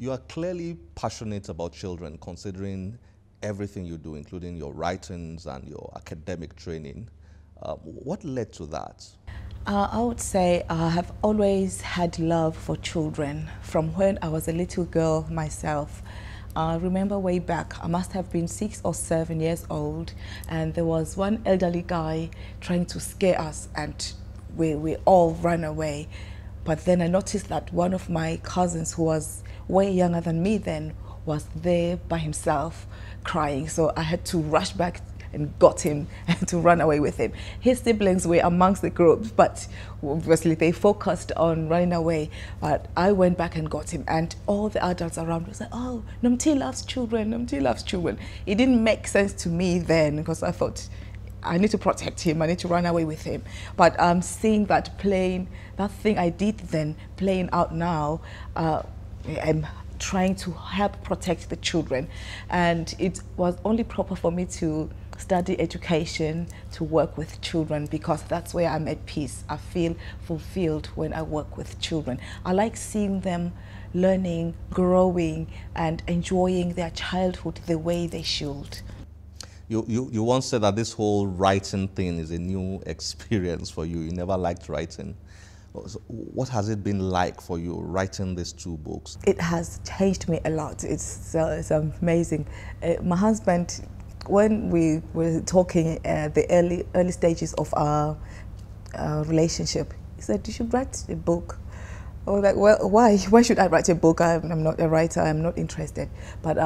You are clearly passionate about children, considering everything you do, including your writings and your academic training. What led to that? I would say I have always had love for children from when I was a little girl myself. I remember way back, I must have been 6 or 7 years old, and there was one elderly guy trying to scare us, and we all ran away. But then I noticed that one of my cousins, who was way younger than me then, was there by himself crying. So I had to rush back and got him and to run away with him. His siblings were amongst the group, but obviously they focused on running away. But I went back and got him, and all the adults around was like, oh, Nomthi loves children, Nomthi loves children. It didn't make sense to me then, because I thought, I need to protect him, I need to run away with him. But seeing that playing, that thing I did then, playing out now, I'm trying to help protect the children. And it was only proper for me to study education, to work with children, because that's where I'm at peace. I feel fulfilled when I work with children. I like seeing them learning, growing, and enjoying their childhood the way they should. You once said that this whole writing thing is a new experience for you. You never liked writing. So what has it been like for you writing these 2 books? It has changed me a lot. It's amazing. My husband, when we were talking at the early stages of our relationship, he said, you should write a book. I was like, well, why? Why should I write a book? I'm not a writer. I'm not interested. But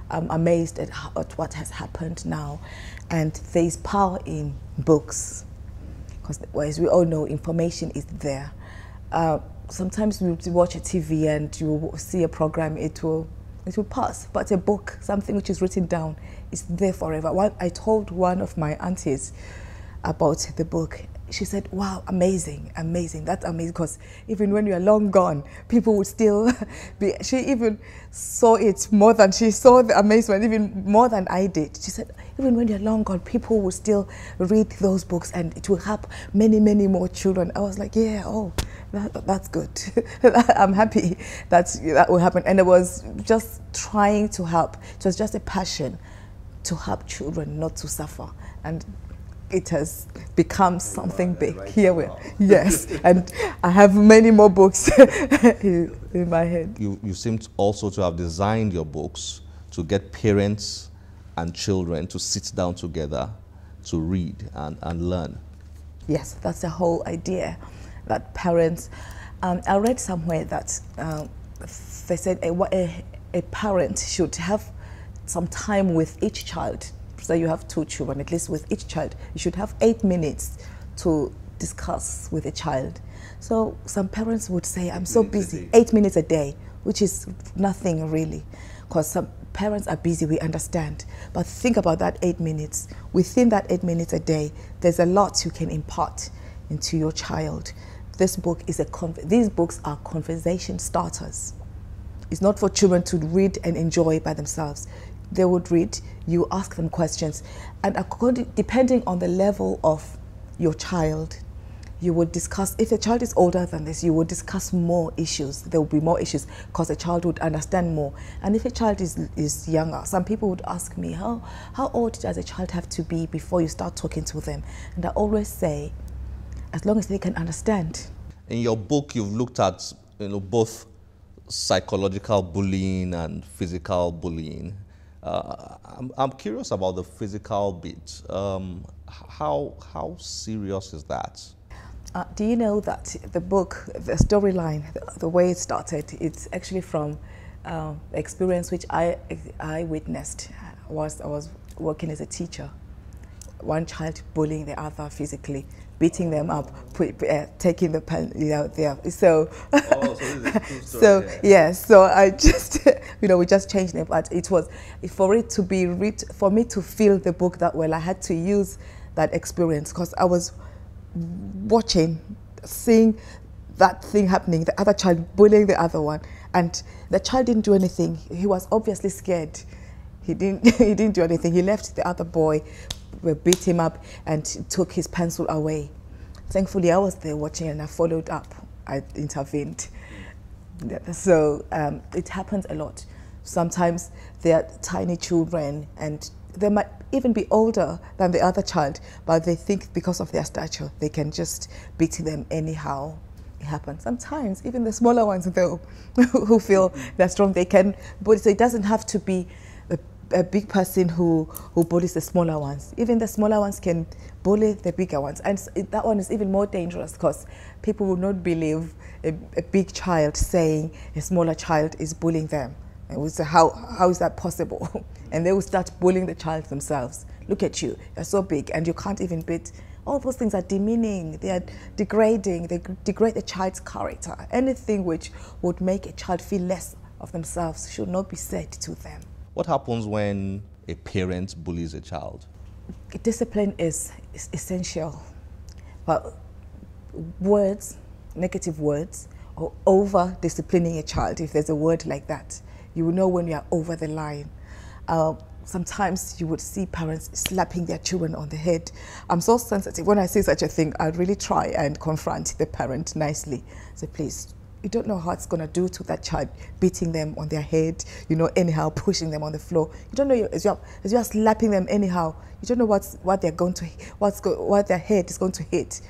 I'm amazed at what has happened now. And there's power in books. Because as we all know, information is there. Sometimes we watch a TV and you see a program, it will pass. But a book, something which is written down, is there forever. I told one of my aunties about the book. She said, wow, amazing, amazing. That's amazing, because even when you are long gone, people would still be, she even saw it more than, she saw the amazement even more than I did. She said, even when you're long gone, people will still read those books and it will help many, many more children. I was like, yeah, oh, that's good. I'm happy that will happen. And I was just trying to help. It was just a passion to help children not to suffer. And it has become something big. Here we are. Yes, and I have many more books in my head. You seem also to have designed your books to get parents and children to sit down together to read and learn. Yes, that's the whole idea, that parents, I read somewhere that they said a parent should have some time with each child. So you have 2 children, at least with each child, you should have 8 minutes to discuss with a child. So some parents would say, I'm so busy, 8 minutes a day, which is nothing really, because some parents are busy, we understand. But think about that 8 minutes. Within that 8 minutes a day, there's a lot you can impart into your child. This book is these books are conversation starters. It's not for children to read and enjoy by themselves. They would read, you ask them questions, and depending on the level of your child, you would discuss. If a child is older than this, you would discuss more issues. There will be more issues because a child would understand more. And if a child is younger, some people would ask me, how old does a child have to be before you start talking to them? And I always say, as long as they can understand. In your book, you've looked at both psychological bullying and physical bullying. I'm curious about the physical bit. How serious is that? Do you know that the book, the storyline, the way it started, it's actually from experience which I witnessed whilst I was working as a teacher. One child bullying the other physically, beating them up, taking the pen out there. So, so I just, we just changed it. But it was for it to be for me to feel the book that well. I had to use that experience because I was watching, seeing that thing happening. The other child bullying the other one, and the child didn't do anything. He was obviously scared. He didn't do anything. He left the other boy. We beat him up and took his pencil away. Thankfully, I was there watching and I followed up. I intervened. Yeah, so it happens a lot. Sometimes they are tiny children and they might even be older than the other child, but they think because of their stature, they can just beat them anyhow. It happens. Sometimes even the smaller ones, though, who feel they're strong, they can bully. So it doesn't have to be a big person who bullies the smaller ones. Even the smaller ones can bully the bigger ones. And that one is even more dangerous because people will not believe a big child saying a smaller child is bullying them. And we say, how is that possible? And they will start bullying the child themselves. Look at you, you're so big and you can't even beat. All those things are demeaning, they are degrading, they degrade the child's character. Anything which would make a child feel less of themselves should not be said to them. What happens when a parent bullies a child? Discipline is essential, but words, negative words, or over disciplining a child, if there's a word like that, you will know when you are over the line. Sometimes you would see parents slapping their children on the head. I'm so sensitive. When I see such a thing, I really try and confront the parent nicely. Say, please, you don't know how it's going to do to that child, beating them on their head, anyhow, pushing them on the floor. You don't know, as you are slapping them anyhow, you don't know what their head is going to hit.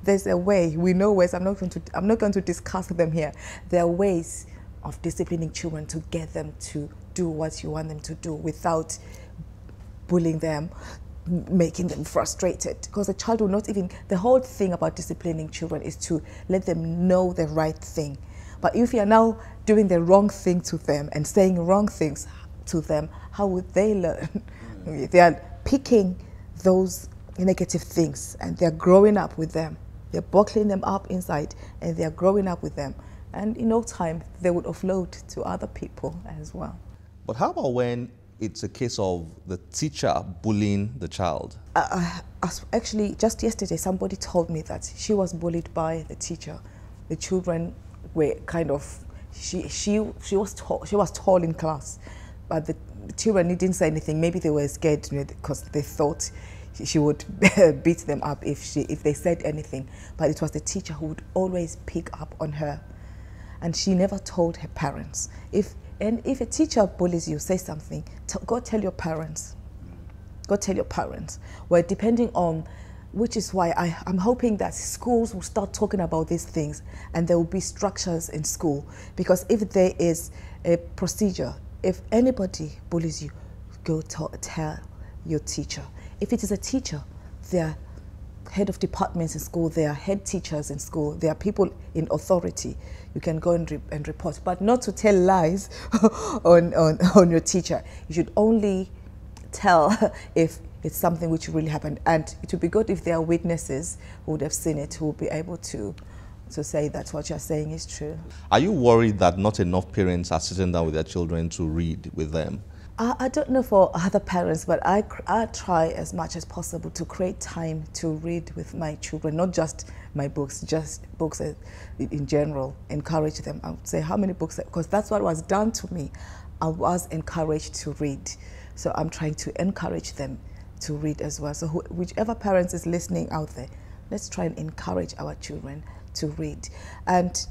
There's a way. We know ways. I'm not going to discuss them here. There are ways of disciplining children to get them to do what you want them to do without bullying them, making them frustrated. Because a child will not even, the whole thing about disciplining children is to let them know the right thing. But if you are now doing the wrong thing to them and saying wrong things to them, how would they learn? They are picking those negative things and they're growing up with them. They're buckling them up inside and they're growing up with them. And in no time, they would offload to other people as well. But how about when it's a case of the teacher bullying the child? Actually, just yesterday, somebody told me that she was bullied by the teacher. The children were kind of, she was tall in class, but the children didn't say anything. Maybe they were scared because they thought she would beat them up if they said anything. But it was the teacher who would always pick up on her. And she never told her parents. If a teacher bullies you, say something, go tell your parents. Go tell your parents. Well, depending on, which is why I'm hoping that schools will start talking about these things and there will be structures in school. Because if there is a procedure, if anybody bullies you, go tell your teacher. If it is a teacher, there are head of departments in school, there are head teachers in school, there are people in authority. You can go and report, but not to tell lies on your teacher. You should only tell if it's something which really happened. And it would be good if there are witnesses who would have seen it, who will be able to say that what you're saying is true. Are you worried that not enough parents are sitting down with their children to read with them? I don't know for other parents, but I try as much as possible to create time to read with my children, not just my books, just books in general, encourage them. I would say how many books, because that's what was done to me. I was encouraged to read. So I'm trying to encourage them to read as well. So whichever parents is listening out there, let's try and encourage our children to read. And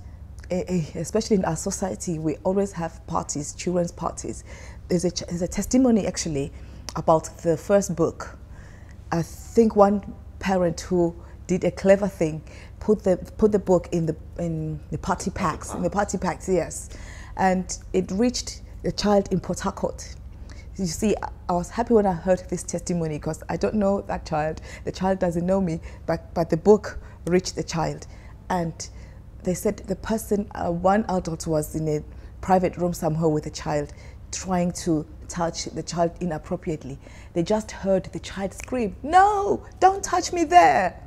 especially in our society, we always have parties, children's parties. There's a testimony actually about the first book. I think one parent who did a clever thing put the book in the party packs, yes, and it reached the child in Port Harcourt. You see, I was happy when I heard this testimony because I don't know that child. The child doesn't know me, but the book reached the child, and they said the person, one adult was in a private room somewhere with a child, trying to touch the child inappropriately. They just heard the child scream, "No, don't touch me there."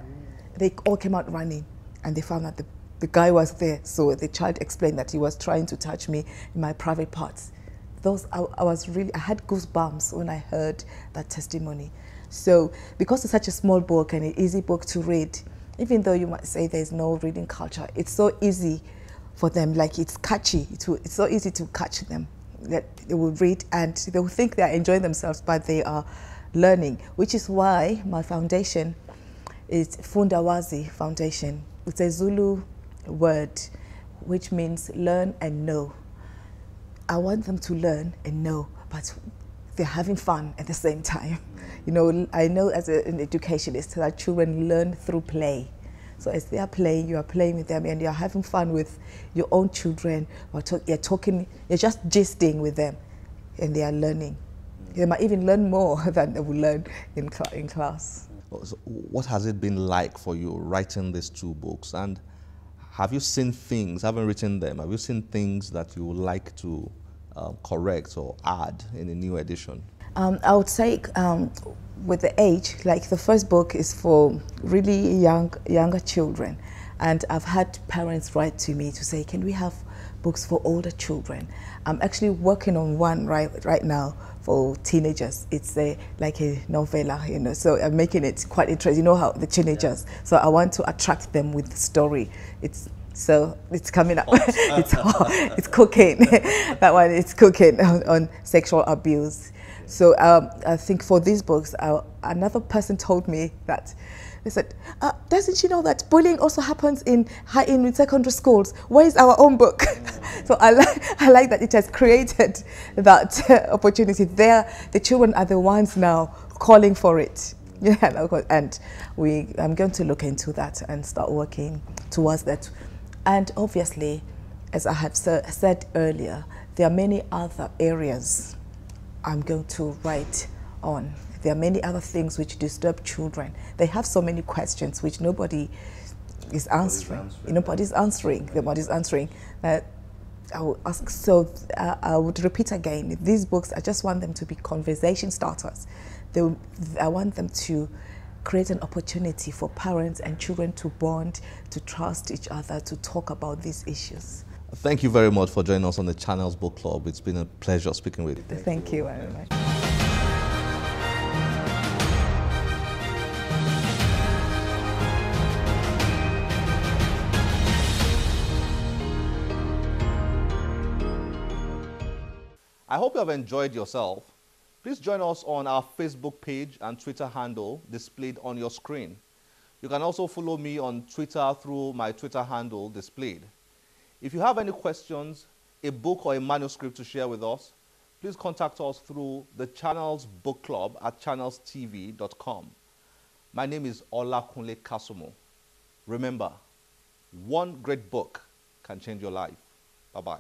They all came out running and they found that the guy was there. So the child explained that he was trying to touch me in my private parts. I had goosebumps when I heard that testimony. So because it's such a small book and an easy book to read, even though you might say there's no reading culture, it's so easy for them, like it's catchy. It's so easy to catch them that they will read and they will think they are enjoying themselves, but they are learning, which is why my foundation is Fundawazi Foundation. It's a Zulu word which means learn and know. I want them to learn and know, but they're having fun at the same time. You know, I know as an educationist that children learn through play. So as they are playing, you are playing with them and you're having fun with your own children, or you're talking, you're just gisting with them, and they are learning. They might even learn more than they will learn in class. So what has it been like for you writing these two books? And have you seen things, having written them, have you seen things that you would like to correct or add in a new edition? I would say with the age, like the first book is for really younger children. And I've had parents write to me to say, can we have books for older children? I'm actually working on one right now for teenagers. It's like a novella, you know, so I'm making it quite interesting. You know how the teenagers, so I want to attract them with the story. So it's coming up. It's hot. It's cooking. That one, it's cooking on sexual abuse. So I think for these books, another person told me that, they said, doesn't she know that bullying also happens in secondary schools? Where is our own book? So I like that it has created that opportunity. The children are the ones now calling for it. Yeah, and I'm going to look into that and start working towards that. And obviously, as I have said earlier, there are many other areas I'm going to write on. There are many other things which disturb children. They have so many questions which nobody is answering. Nobody's answering. Nobody's answering. I will ask. So I would repeat again. These books, I just want them to be conversation starters. I want them to create an opportunity for parents and children to bond, to trust each other, to talk about these issues. Thank you very much for joining us on the Channels Book Club. It's been a pleasure speaking with you. Thank you very much. I hope you have enjoyed yourself. Please join us on our Facebook page and Twitter handle displayed on your screen. You can also follow me on Twitter through my Twitter handle displayed. If you have any questions, a book or a manuscript to share with us, please contact us through the Channels Book Club at channelstv.com. My name is Olakunle Kasumo. Remember, one great book can change your life. Bye-bye.